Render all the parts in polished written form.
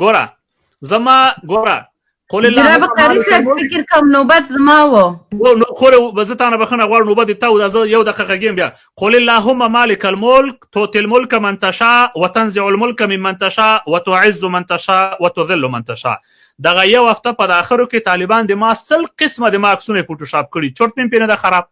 ګوره زما ګوره قول الله جناب قاری صاحب فکر کوم نوبت زما و نو خو به زه تانه بخښنه غواړم نوبت دې ته و زه یو دقیقه کېږم بیا قل اللهم مالک الملک تؤتي الملك من تشاء وتنزع الملك ممن تشاء وتعز من تشاء وتذل من تشاء دغه یو هفته په اخرو کې طالبان د ما سل قسمه د ما عکسونه فوټوشاپ کړي چورت مې پې نه ده خراب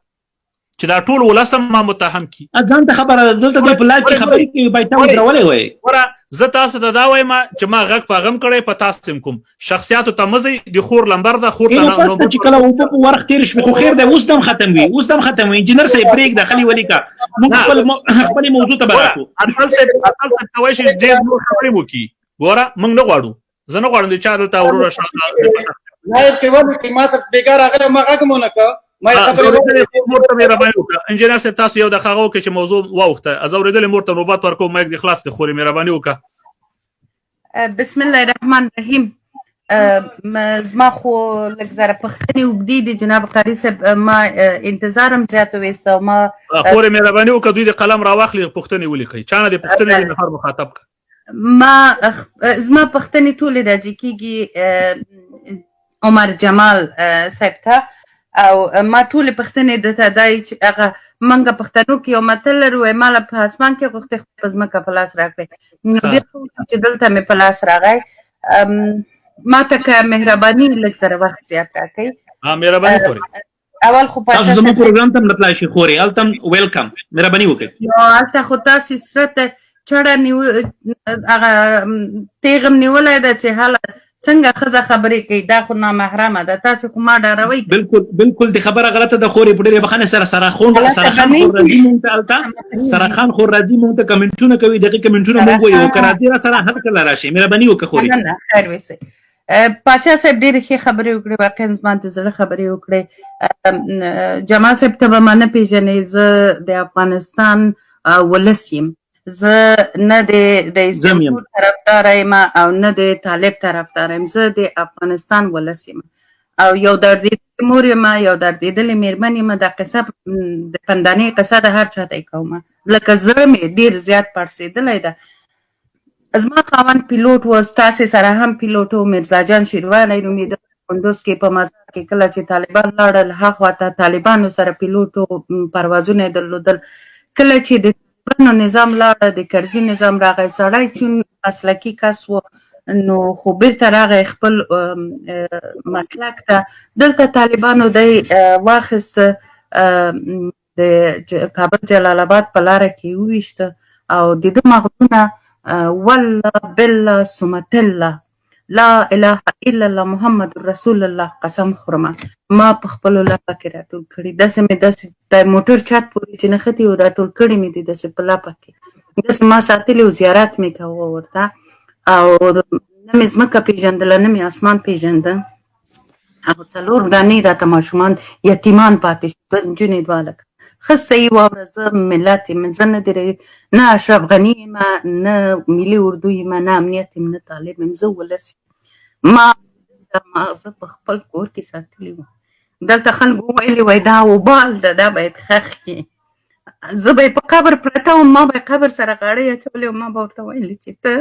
چې دا ټول ولسم ما متهم کی ځان ته خبره دلته د پلاټ کې خبرې کوي بایته ودرولې وای ګوره زه تاسو ته دا وایم چې ما غږ په غم کړی په تاسو کوم شخصیاتو ته مزي د خور لمبر ده خور ته نو چې کله و په ورخ تیر شو خو خیر ده اوس دم ختم وي اوس دم ختم وي انجنیر صاحب بریک داخلي ولي کا موږ خپل موضوع ته براتو اټل صاحب توای شي ډېر نور خبرې وکي ګوره موږ نه غواړو زه نه غواړم چې چا دلته ورور شاته نایب کې ولې کې ما سره بیګار هغه ما غږمونه کا ما مورته مې راباندې وکړه انجینر صاحب تاسو یو دقیقه وکړئ چې موضوع واوښته زه اورېدلې مورته نوبت ورکوم مایک دې خلاص کړې خورې مې راباندې وکړه بسم الله الرحمن الرحیم زما خو لږ زره پښتنې اوږدې دي جناب قاری صاحب ما انتظار هم زیات ویسته ما خورې مې راباندې وکړه دوی د قلم راواخلي پښتنې ولیکئ چا نه د پښتنې د نفر مخاطب کړه ما زما پښتنې ټولې راځي کېږي عمر جمال صاحب ته او ما ټولې پښتنې درته دای چې هغه منګه پښتنو کې یو متل لرو وایي ماله په اسمان کې غوښتې په ځمکه په لاس راکړئ نو ډېر ښه چې دلته مې په لاس راغی ما ته که مهرباني لږ زره وخت زیات راکړئ مهرباني خورې اول خو تاسو زموږ پروګرام ته مطلع شي خورې هلته ویلکم مهرباني وکړئ نو هلته خو تاسې سره ته چړه هغه تیغم نیولی ده چې هله څنګه ښځه خبرې کوي دا خو نامحرمه ده تاسو خو ما ډاروئ بالکل د خبره غلطه ده خورې په ډېرې بښنې سره سراخان خور راځي مونږ ته هلته سراخان خور راځي مونږ ته کمنټونه کوي دغې کمنټونه مونږ وایو که راځي را سره هر کله راشي مهرباني وکړه خورې نه خیر ویسئ پاچا صاحب ډېرې ښې خبرې وکړې واقعا زما د زړه خبرې وکړې جمال صاحب ته به ما نه پېژنې زه د افغانستان ولس یم زه نه د رئیس جمهور طرفداره یم او نه د طالب طرفداره یم زه د افغانستان ولس یم او یو دردیدلې مور یم یو دردیدلې میرمن یم دا قصه د پندانې قصه د هر چا ته کومه لکه زړه مې ډېر زیات پړسېدلی ده زما خاوند پیلوټ و ستاسې سره هم پیلوټ و میرزا جان شیروانی نومېده کندوز کې په مزار کې کله چې طالبان لاړل هاخوا ته طالبانو سره پیلوټو پروازونه یې درلودل کله چې د طالبانو نظام لاړه د کرزي نظام راغی سړی چون مسلکي کس و نو خو بیرته راغی خپل مسلک ته دلته طالبانو دی واخیست د کابل جلال آباد په لاره کې وویشته او د ده مغزونه والله بالله ثم تله لا اله الا الله محمد رسول الله قسم خورم ما په خپلو لپه کې راټول کړي داسې مې داسې د موټر چت پورې چې نښتي و راټول کړي مې دي داسې په لپه کې داسې ما ساتلي و زیارت مې کوه ورته او نه مې ځمکه پېژندله نه مې اسمان پېژنده او 4 دانې راته ماشومان یتیمان پاتې شو نجونې دوه هلکه ښه صحیح واوره زه ملت یم زه نه اشرف غني یم نه ملي اردو یم نه امنیت یم نه طالب یم زه ولس ما ماغزه په خپل کور کې ساتلي وو دلته خلکو ویلي وای دا وبال ده دا باید ښخ کړي زه به یې په قبر پرته وم ما به یې قبر سره غاړۍ اچولې او ما به ورته ویلي چې ته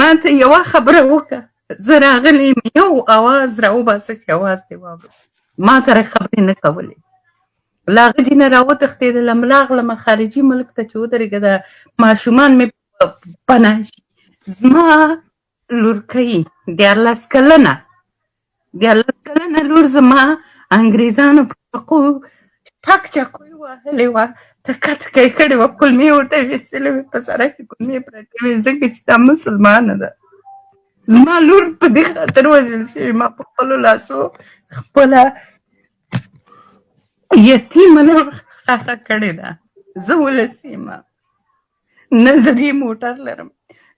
ما ته یوه خبره وکړه زه راغلی یم یو اواز راوباسه چې اواز دې واورم ما سره خبرې نه کولې له هغه جینه راوتښتېدله ملا غلمه خارجي ملک ته چې ودرېږه د ماشومان مې پناه شي زما لورکۍ 14 کلنه 14 کلنه لور زما انګریزانو په چاقو ټک چاقو یې وهلې وه تکه تکه یې کړې وه کلمې ورته ویستلې وې په سړک کې کلمې پرتې وې ځکه چې دا مسلمانه ده زما لور په دې خاطر وژل شوې ما په خپلو لاسو خپله یتیمه لور خښه کړې ده زه ولس یم نه زه دې موټر لرم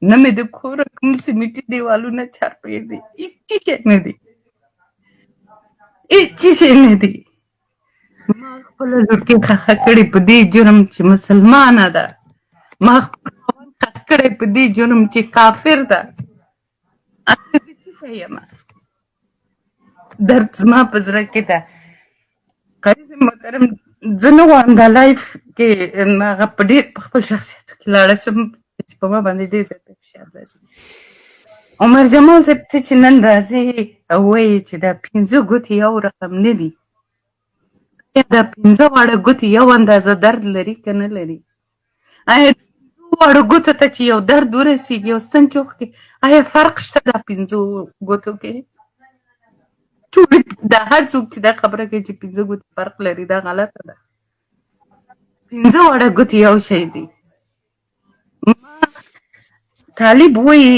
نه مې د کوره کوم سیمټي دیوالونه چارپېر دي هېڅ شی نه دي هېڅ شی نه دي ما خپله لورکۍ خښه کړې په دې جرم چې مسلمانه ده ما خپل خاوند خښ کړی په دې جرم چې کافر ده زه څه شی یم درد زما په زړه کې ده قاری صاحب محترم زه نه غواړم دا لایف کې هغه په ډېر په خپل شخصیتو کې لاړه شم چې په ما باندې ډېر زیات فشار راځي عمر جمال صاحب ته چې نن راځې او وایې چې دا 5 ګوتې یو رقم نه دي، دا 5 واړه ګوتې یو اندازه درد لري که نه لري؟ آیا 5 واړو ګوتو ته چې یو درد ورسېږي یو ستن چوخ کې، آیا فرق شته دا 5 ګوتو کې؟ ټول دا هر څوک چې دا خبره کوي چې 5 ګوتې فرق لري دا غلطه ده. 5 واړه ګوتې یو شی دي. طالب وایي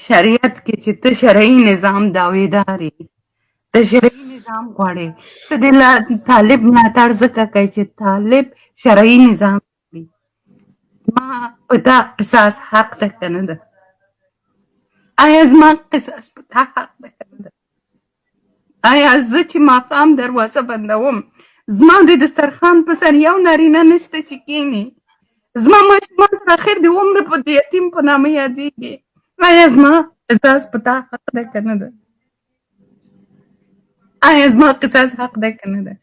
شریعت کې چې ته شرعي نظام دعویدار یې، ته شرعي نظام غواړې، ته د طالب ملاتړ ځکه کوي چې طالب شرعي نظام وي. ما په تا قصاص حق ده که نه ده؟ آیا زما قصاص په تا حق ده که نه ده؟ آیا زه چې ماښام دروازه بندوم زما د دسترخوان په سر یو نارینه نشته چې کښېني؟ زما ماشومان تر اخر د عمر په د یتیم په نامه یادېږي. آیا زما قصاص په تا حق ده که نه ده؟ آیا زما قصاص حق ده که نه ده؟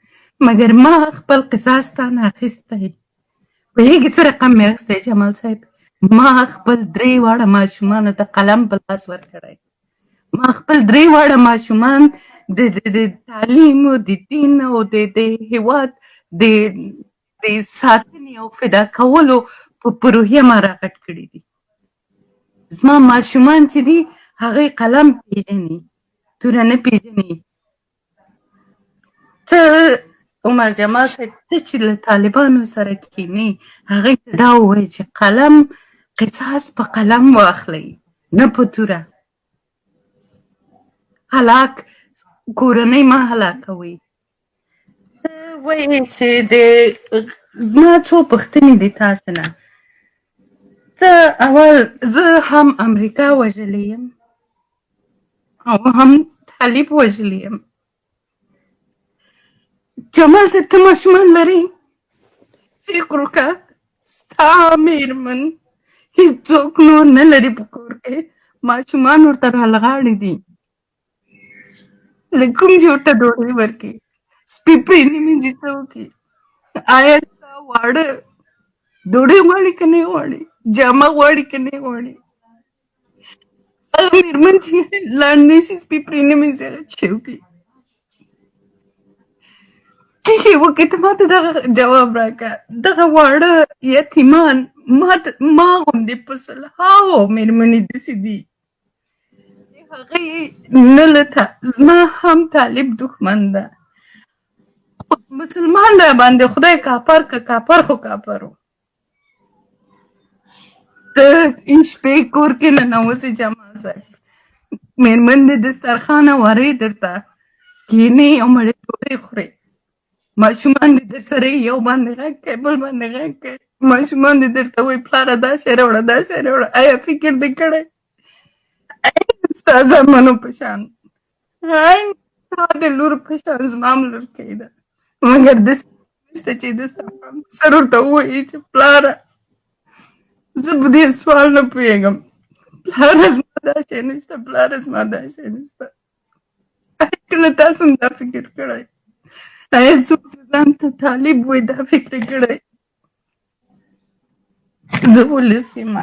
مګر ما خپل قصاص تا نه اخیستی. پوهېږي څه رقم مې اخیستی جمال صاحب؟ ما خپل 3 واړه ماشومانو ته قلم په لاس ورکړی. ما خپل 3 واړه ماشومان د تعلیم او د دین او د هېواد د ساتنې او فدا کولو په روحیه ما راغټ کړي دي. زما ماشومان چې دي هغوی قلم پیژني، توره نه پیژني. ته عمر جمال صاحب ته چې له طالبانو سره کښېنې هغوی ته دا ووایي چې قلم قصاص په قلم واخلئ نه په توره. هلاک کورنۍ مه هلاکوئ. ته وایې چې زما څو پوښتنې دي تاسو نه. ته اول زه هم امریکا وژلی یم او هم طالب وژلی یم. جمال صاحب ته ماشومان لرې؟ فکر وکړه ستا مېرمن هېڅوک نور نه لري په کور کې، ماشومان ورته رالغاړې دي. له کوم چې ورته ډوډۍ ورکړي، سپي پرې نه مینځي، څه وکړي؟ آیا ستا واړه ډوډۍ غواړي که نه غواړي؟ جامه غواړي که نه غواړي؟ هغه مېرمن چې لاندې شي سپي پرې نه مینځي هغه څه وکړي؟ څه شی وکړي؟ ته ما ته دغه جواب راکړه. دغه واړه یتیمان ما غوندې په سلهاوو مېرمنې داسې دي چې هغې نه له زما هم طالب دښمن ده. مسلمان ده باندې خدای کافر که کافر خو کافر و. ته این شپې کور کې ننوځې جمال صاحب، مېرمن د دسترخوانه وارې درته کښېنې او مړې ډوډۍ خورې. ماشومان دې در سره یو باندې غږ کوي بل باندې غږ کوي. ماشومان دې درته وایي پلاره دا شی راوړه دا شی راوړه. آیا فکر دې کړی؟ ستا زامنو په شان، ستا د لور په شان زما هم لورکۍ ده، مګر داسې نشته چې د سر ورته ووایي چې پلاره زه په دې سوال نه پوهېږم، پلاره زما دا شی نشته، پلاره زما دا شی نشته. آیا کله تاسو هم دا فکر کړی؟ آیا څوک چې ځان ته طالب وایي دا فکر کړی؟ زه ولس یم،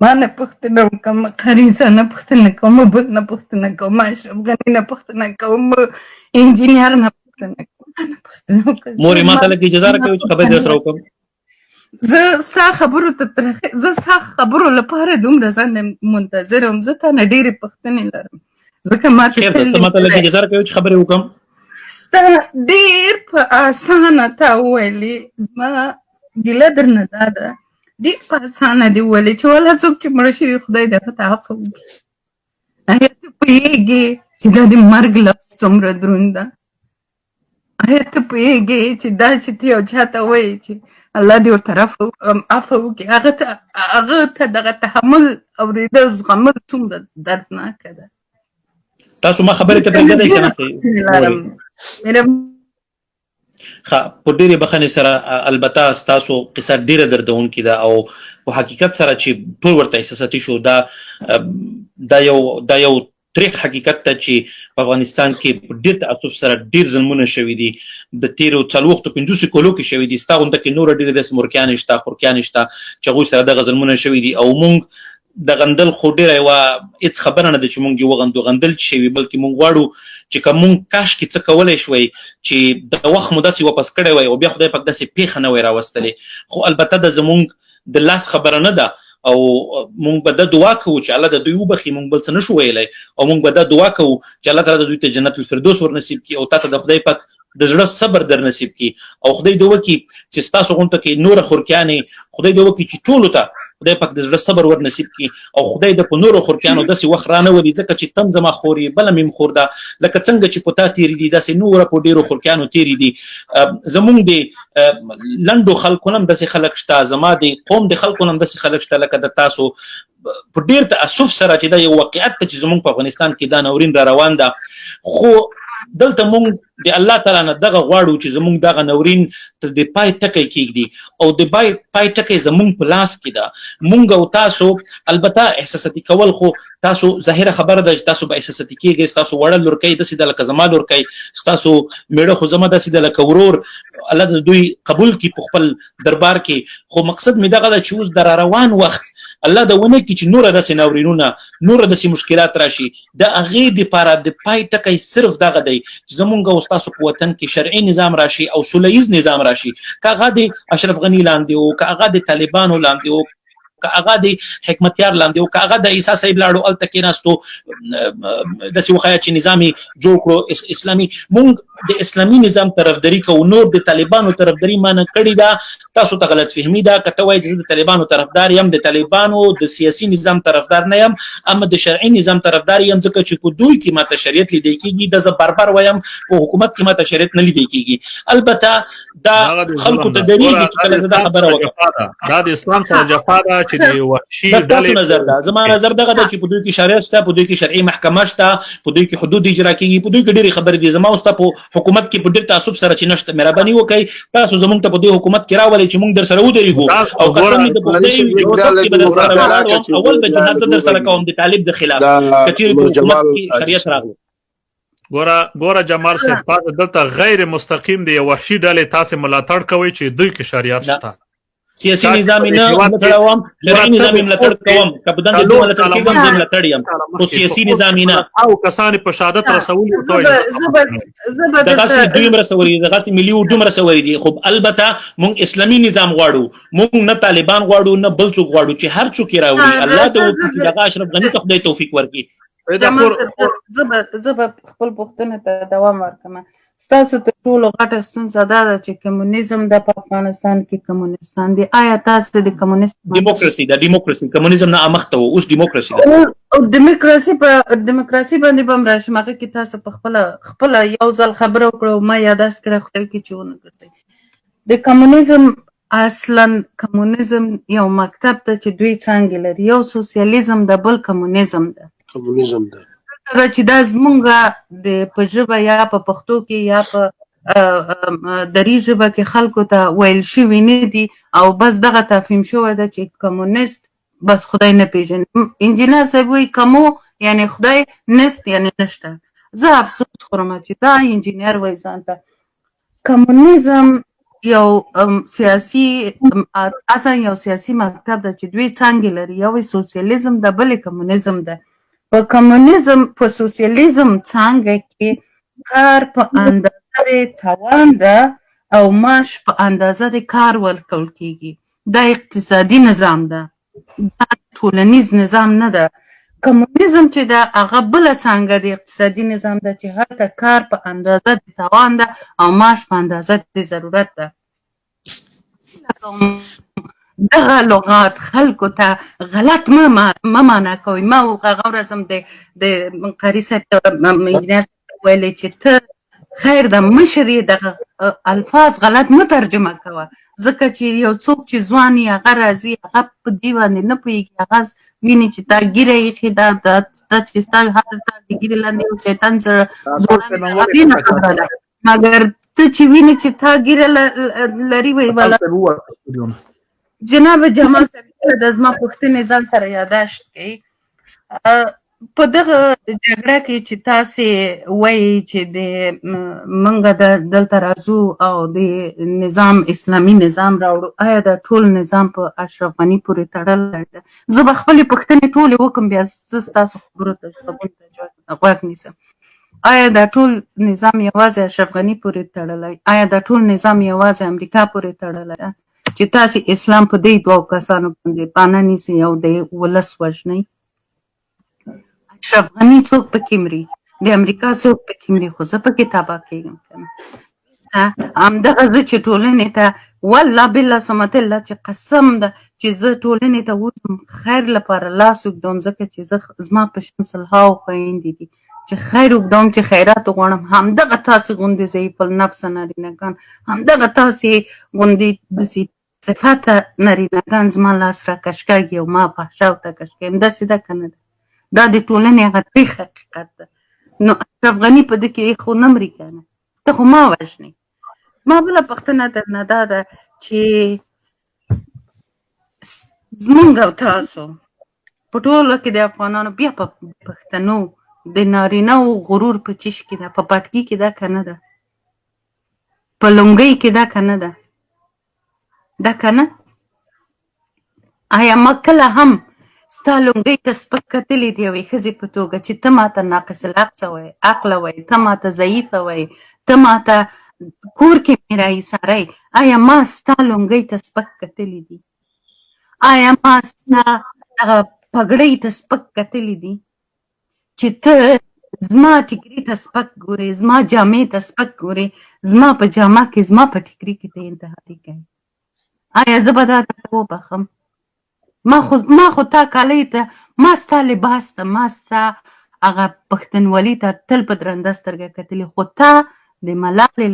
ما نه پوښتنه وکړم، قاري عیسی نه پوښتنه کوم، بل نه پوښتنه کوم، اشرف غني نه پوښتنه کوم، انجینر نه پوښتنه کوم، ما نه پوښتنه وکړم. مورې ما ته لږ اجازه راکوي چې خبرې درسره وکړم. زه ستا خبرو لپاره دومره ځان منتظر یم. زه تا نه ډېرې پوښتنې لرم ځکه ما ته لږ اجازه راکوي چې خبرې وکړم. ستا ډېر په اسانه تا وویلې، زما ګیله درنه دا ده ډېر په اسانه دې وویلې چې والا څوک چې مړه شوي خدای د هغه ته عفو وکړي. آیا ته پوهېږې چې دا د مرګ لفظ څومره دروند ده؟ آیا ته پوهېږې چې دا چې ته یو چا ته وایې چې الله دې ورته عفو وکړي، هغه ته دغه تحمل اورېدل زغمل څومره دردناکه ده؟ تاسو ما خبرې ته پرېږدئ که نه؟ ښه، په ډېرې بښنې سره البته ستاسو قصه ډېره دردونکې ده او په حقیقت سره چې ټول ورته احساساتي شو. دا یو تریخ حقیقت ته چې په افغانستان کې په ډېر تعصب سره ډېر ظلمونه شوي دي، د تېرو 40-50 کلو کې شوي دي. ستا غونډه کې نوره ډېرې داسې مورکیانې شته، خورکیانې شته چې هغوی سره دغه ظلمونه شوي دي او موږ د غندل خو ډیره یوه هېڅ خبره نه ده چې موږ یې وغندو، غندل چې شوي، بلکې موږ غواړو چې که موږ کاشکې څه کولی شوی چې د وخت مو داسې واپس کړی وی او بیا خدای پاک داسې پیښه نه وی راوستلی. خو البته د زموږ د لاس خبره نه ده او موږ به دا دعا کوو چې الله د دوی وبخي، موږ بل څه نه شو ویلی، او موږ به دا دعا کوو چې الله تعالی د دوی ته جنت الفردوس ور نصیب کړي او تا ته د خدای پاک د زړه صبر در نصیب کړي، او خدای دې وکړي چې ستاسو غونته کې نوره خورکیانې خدای دې وکړي چې ټولو ته خدای پاک د زړه صبر ور نصیب کړي، او خدای د په نورو خورکیانو داسې وخت رانه ولي، ځکه چې تم زما خور یې بله مې خور ده، لکه څنګه چې په تا تېرې دي داسې نوره په ډېرو خورکیانو تېرې دي. زمونږ د لنډو خلکو نه هم داسې خلک شته، زما د قوم د خلکو نه هم داسې خلک شته لکه د تاسو. په ډېر تاسف سره چې دا یو واقعیت ته چې زمونږ په افغانستان کې دا ناورین را روان ده، خو دلته مونږ د الله تعالی نه دغه غواړو چې زمونږ دغه ناورین تر د پای ټکی کېږدي، او د پای ټکی زمونږ په لاس کې ده. مونږ او تاسو البته احساساتي کول، خو تاسو ظاهره خبره ده چې تاسو به احساساتي کېږئ، ستاسو وړه لورکۍ داسې ده لکه زما لورکۍ، ستاسو میړه خو زما داسې ده لکه ورور، الله د دوی قبول کړي په خپل دربار کې. خو مقصد مې دغه ده چې اوس د را روان وخت الله د ونه کې چې نوره داسې ناورینونه، نوره داسې مشکلات راشي، د هغې دپاره د پای ټکی صرف دغه دی چې زمونږ او ستاسو په وطن کې شرعي نظام راشي او سوله ییز نظام راشي، که هغه د اشرف غني لاندې و، که هغه د طالبانو لاندې و، که هغه د حکمتیار لاندې و، که هغه د عیسی صاحب لاړو هلته کېناستو داسې وښیه چې نظام یې جوړ کړو اسلامي. مونږ د اسلامي نظام طرفداري کوو، نور د طالبانو طرفداري ما نه کړې ده. تاسو ته غلط فهمي ده که ته وایې چې زه د طالبانو طرفدار یم، د طالبانو د سیاسي نظام طرفدار نه یم، اما د شرعي نظام طرفدار یم، ځکه چې په دوی کې ماته شریعت لیدل کېږي. دا زه بار وایم، په حکومت کې ماته شریعت نه لیدل کېږي. البته دا خلکو ته ډېرېږي چې کله زه دا خبره وکړم، دا د اسلام سره جفا ده چې د وحشي دا ستاسو نظر ده. زما نظر دغه ده چې په دوی کې شریعت شته، په دوی کې شرعي محکمه شته، په دوی کې حدود اجرا کېږي، په دوی کې ډېرې خبرې دي. زما اوس ته په حکومت کې په ډېر تعصب سره چې نشته، مهرباني وکړئ تاسو زموږ ته په دې حکومت کې راولئ چې موږ در سره ودرېږو، او قسم مې د خدای یو وخت کې به در سره ولاړ وم، اول به جهاد زه در سره کوم د طالب د خلاف که چېرې په حکومت کې شریعت راغلی. ګوره جمال صاحب، تاسو دلته غیر مستقیم د یو وحشي ډلې تاسې ملاتړ کوئ چې دوی کې شریعت شته. سیاسي نظام نه ملاتړوم، شرعي نظام ملاتړ کوم، که په دنده دوی ملاتړ کېږم زه ملاتړ یم، خو سیاسي نظام نه. او کسان په شهادت رسولي دغسې دوی هم رسولي دي، دغسې ملي اردو هم رسولي دي. خو البته موږ اسلامي نظام غواړو، موږ نه طالبان غواړو نه بل څوک غواړو، چې هر څوک یې راوړي الله ته وکړي چې دغه اشرف غني ته خدای توفیق ورکړي. زه به خپل پوښتنې ته دوام ورکړم. ستاسو تر ټولو غټه ستونزه دا ده چې کمونیزم د په افغانستان کې کمونستان دی. آیا تاسو د کمونیست دیموکراسي کمونیزم نه مخته و، اوس دیموکراسي ده. او دیموکراسي باندې به هم راشم. هغه کې تاسو په خپله یو ځل خبره وکړه، ما یاداشت کړه خدای کې چې ونه کړئ. د کمونیزم اصلا کمونیزم یو مکتب ته چې دوی څانګې لري، یو سوسیالیزم د بل کمونیزم ده. دا چې دا زمونږ په ژبه یا په پښتو کې یا په دري ژبه کې خلکو ته ویل شوي نه دي، او بس دغه تفهیم شوی ده چې کمونیست بس خدای نه پیژني. انجینر صاحب وایي کمو یعنی خدای، نست یعنی نشته. زه افسوس خورم چې دا انجینر وایي ځان ته. کمونیزم یو سیاسي اصلا یو سیاسي مکتب ده چې دوی څانګې لري، یو سوسیالیزم ده بل کمونیزم ده. په کمونیزم په سوسیالیزم څانګه کې کار په اندازه د توان ده او معاش په اندازه د کار ورکول کېږي. دا اقتصادي نظام ده، دا ټولنیز نظام نه ده. کمونیزم چې ده هغه بله څانګه د اقتصادي نظام ده چې هلته کار په اندازه د توان ده او معاش په اندازه د ضرورت ده. دغه لغات خلکو ته غلط ما معنا کوي. ما هغه ورځ هم د قاری صاحب ته انجینر صاحب ویلی چې ته خیر د مشر یې دغه الفاظ غلط مه ترجمه کوه، ځکه چې یو څوک چې ځوان یې هغه راځي هغه په دې باندې نه پوهېږي، هغه ویني چې تا ږیره ایښې ده، دا چې ستا هر تا د ږیرې لاندې یو شیطان سره زوړند هغه نه خبره ده، مګر ته چې ویني چې تا ږیره لري وایي والا. جناب جمال صاحب د زما پوښتنې ځان سره یاداشت کوي. په دغه جګړه کې چې تاسې وایي چې د منګه دلته راځو او د نظام اسلامي نظام راوړو، آیا دا ټول نظام په اشرف غني پورې تړلی ده؟ زه به خپلې پوښتنې ټولې وکړم، بیا زه ستاسو خبرو ته غوږ نیسم. آیا دا ټول نظام یوازې اشرف غني پورې تړلی؟ آیا دا ټول نظام یوازې امریکا پورې تړلی ده چې تاسې اسلام په دې دوو کسانو باندې بانه نیسئ او د ولس وژنئ؟ اشرف غني څوک پکې مري؟ د امریکا څوک پکې مري؟ خو زه پکې تباه کېږم که نه. همدغه زه چې ټولنې ته والله بالله ثمة الله چې قسم ده چې زه ټولنې ته وځم خیر لپاره لاس اوږدوم، ځکه چې زه زما په شان سلهاو خویندې دي چې خیر اوږدوم، چې خیرات وغواړم. همدغه تاسې غوندې ضعیف النفسه نارینهګان، همدغه تاسې غوندې داسې صفته نارینهګان زما لاس راکش کېږي او ما فحشاو ته کش کېږم. داسې ده که نه ده؟ دا د ټولنې هغه تریخ حقیقت ده. نو اشرف غني په دې کې خو نه مري که نه؟ ته خو ما وژنې. ما بله پوښتنه درنه دا ده چې زمونږ او تاسو په ټوله کې د افغانانو بیا په پښتنو د نارینهو غرور په چیش کې ده، په پټکي کې ده که نه ده؟ په لونګۍ کې ده که نه ده؟ ده که نه؟ آیا ما کله هم ستا لونګۍ ته سپک کتلي د یوې ښځې په توګه چې ته ماته ناقص العقل وایې، ته ماته ضعیفه وایې، ته ماته کور کې مې راایساری؟ آیا ما ستا لونګۍ ته سپک کتلي دي؟ آیا ما ستا دغه پګړۍ ته سپک کتلي دي چې ته زما ټیکري ته سپک ګورې، زما جامې ته سپک ګورې، زما په جامه کې، زما په ټیکري کې ته انتحاري کوې؟ آیا زه به دا درته وبخم؟ ما خو تا کالی ته، ما ستا لباس ته، ما ستا هغه پښتونولي ته تل په درنده سترګه کتلې، خو تا د ملالې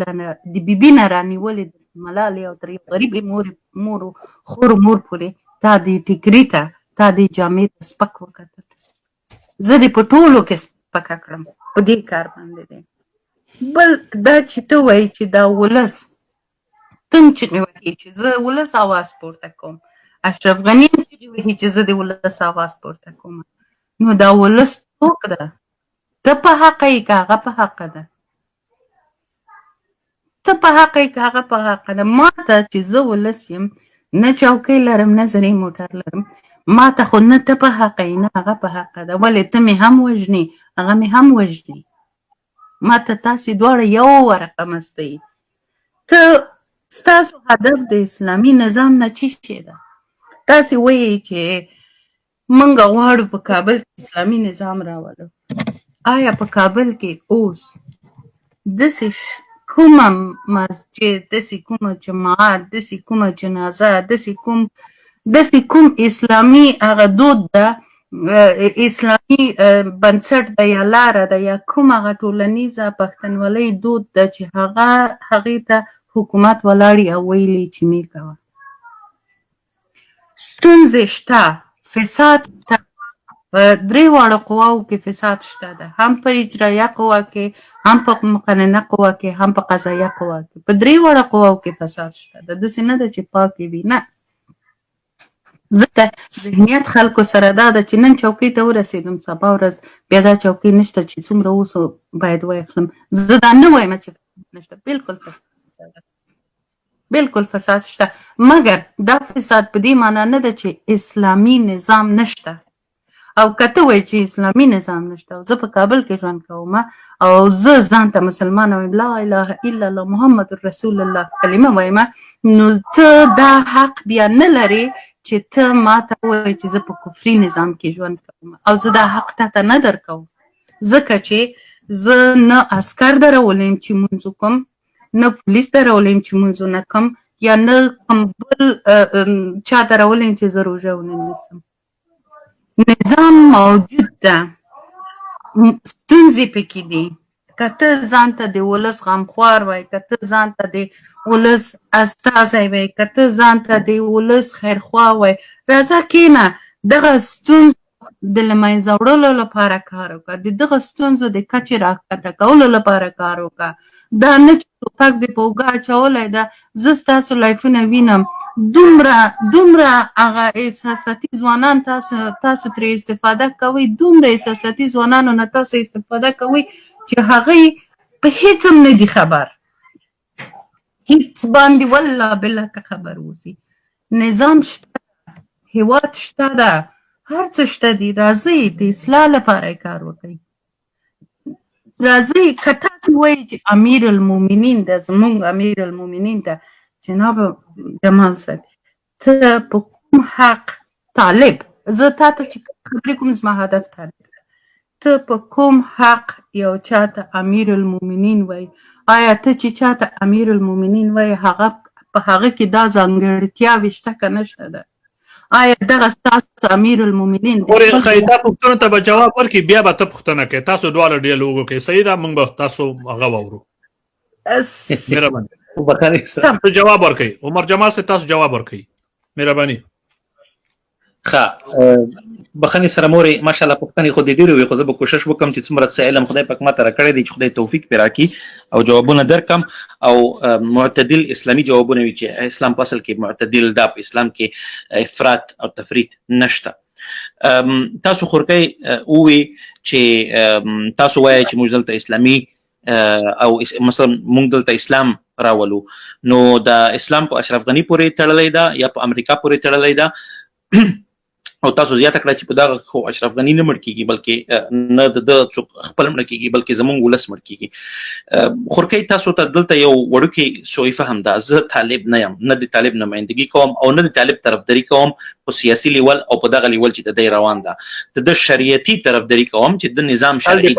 د بیبي نه رانیولې، د ملالې او تر یو غریبې مور خور مور پورې تا د ټیکري ته، تا د جامې ته سپک وکتل. زه دې په ټولو کې سپکه کړم، په دې کار باندې دی. بل دا چې ته وایي چې دا ولس ته هم چغې وهې چې زه ولس اواز پورته کوم، اشرف غني هم چغې وهي چې زه د ولس اواز پورته کوم. نو دا ولس څوک ده؟ ته په حقه یې که هغه په حقه ده؟ ته په حقه یې که هغه په حقه ده؟ ما ته چې زه ولس یم، نه چوکۍ لرم نه زرې موټر لرم، ما ته خو نه ته په حقه یې نه هغه په حقه ده. ولې ته مې هم وژنې هغه مې هم وژنې؟ ما ته تاسې دواړه یو ورقه مسته یي. ته ستاسو هدف د اسلامي نظام نه څه شی ده؟ تاسې وایئ چې موږ غواړو په کابل کې اسلامي نظام راولو. آیا په کابل کې اوس داسې کومه مسجد، داسې کومه جماعت، داسې کومه جنازه، داسې کوم اسلامي هغه دود ده، اسلامي بنسټ ده یا لاره ده یا کوم هغه ټولنیزه پښتونولۍ دود ده چې هغې ته حکومت ولاړې او ویلې چې مې کوه؟ ستونزې شته، فساد شته، په درې واړو قواو کې فساد شته ده، هم په اجرایه قوه کې، هم په مقننه قوه کې، هم په قضایه قوه کې. په درې واړو قواو کې فساد شته ده. داسې نه ده چې پاکې وي، نه. ځکه ذهنیت خلکو سره دا ده چې نن چوکۍ ته ورسېدم، سبا ورځ بیا دا چوکۍ نشته چې څومره اوس باید واخلم. زه دا نه وایم چې نشته، بالکل فساد شته، بالکل فساد شته، مګر دا فساد په دې معنا نه ده چې اسلامي نظام نشته. او که ته وایې چې اسلامي نظام نشته او زه په کابل کې ژوند کوم او زه ځان ته مسلمانه وایم، لا اله الا الله محمد رسول الله کلمه وایم، نو ته دا حق بیا نه لرې چې ته ما ته ووایې چې زه په کفري نظام کې ژوند کوم. او زه دا حق تا ته نه درکوم، ځکه چې زه نه عسکر درولې یم چې مونځ وکړم، نه پولیس درولې یم چې مونځ ونه کړم، یا نه کوم بل چا درولې یم چې زه روژه ونه نیسم. نظام موجود ده، ستونزې پکې دي. که ته ځان ته د ولس غمخوار وای، که ته ځان ته د ولس استازی وای، که ته ځان ته د ولس خیرخوا وای، راځه کښېنه دغه ستونزو د له منځه وړلو لپاره کار وکړه، د دغه ستونزو د کچې راښکته کولو لپاره کار وکړه. دا نه چې ټوپک دې په اوږه اچولی ده. زه ستاسو لایفونه وینم، دومره هغه احساساتي ځوانان تاسو ترې استفاده کوئ، دومره احساساتي ځوانانو نه تاسو استفاده کوئ چې هغوی په هېڅ هم نه دي خبر، هېڅ باندې والله بالله که خبر اوسي. نظام شته، هېواد شته ده، هر څه شته دي. راځئ د اصلاح لپاره یې کار وکړئ. راځئ که تاسو وایئ چې امیر المؤمنین ده، زموږ امیر المؤمنین ده جناب جمال صاحب، ته په کوم حق طالب، زه تا ته چې خبرې کوم زما هدف طالب، ته په کوم حق یو چاته امیر المؤمنین وایي؟ آیا ته چې چاته امیر المؤمنین وایي هغه په هغه کې دا ځانګړتیاوې شته که نشته ده؟ آیا دغه ستاسو امیر المؤمنین ښایي دا پوښتنو ته به جواب ورکړي، بیا به ته پوښتنه کوې. تاسو دواړه ډیالوګ وکړئ، صحیح ده؟ موږ به تاسو هغه واورو. مهرباني تاسو جواب ورکړئ. عمر جمال صاحب تاسو جواب ورکړئ، مهرباني. ښه بخښنې سره مورې ماشاءالله پوښتنې خو دې ډېرې وې، خو زه به کوشش وکړم چې څومره څه علم خدای پاک ماته راکړی دی چې خدای توفیق پرې راکړي او جوابونه درکړم او معتدل اسلامي جوابونه وي چې اسلام په اصل کې معتدل ده، په اسلام کې افراط او تفریط نشته. تاسو خورکۍ ووی چې تاسو وایئ چې موږ دلته اسلامي او مثلا موږ دلته اسلام راولو، نو د اسلام په اشرف غني پورې تړلی ده یا په امریکا پورې تړلی ده؟ او تاسو زیاته کړه چې په دغه خو اشرف غني نه مړ کېږي، بلکې نه د څوک خپل مړ کېږي، بلکې زموږ ولس مړ کېږي. خورکۍ تاسو ته دلته یو وړوکی سوء فهم ده. زه طالب نه یم، نه د طالب نمایندګي کوم او نه د طالب طرفداري کوم په سیاسي لیول او په دغه لیول چې د دی روان ده. د شریعتي طرفداري کوم چې د نظام شرعي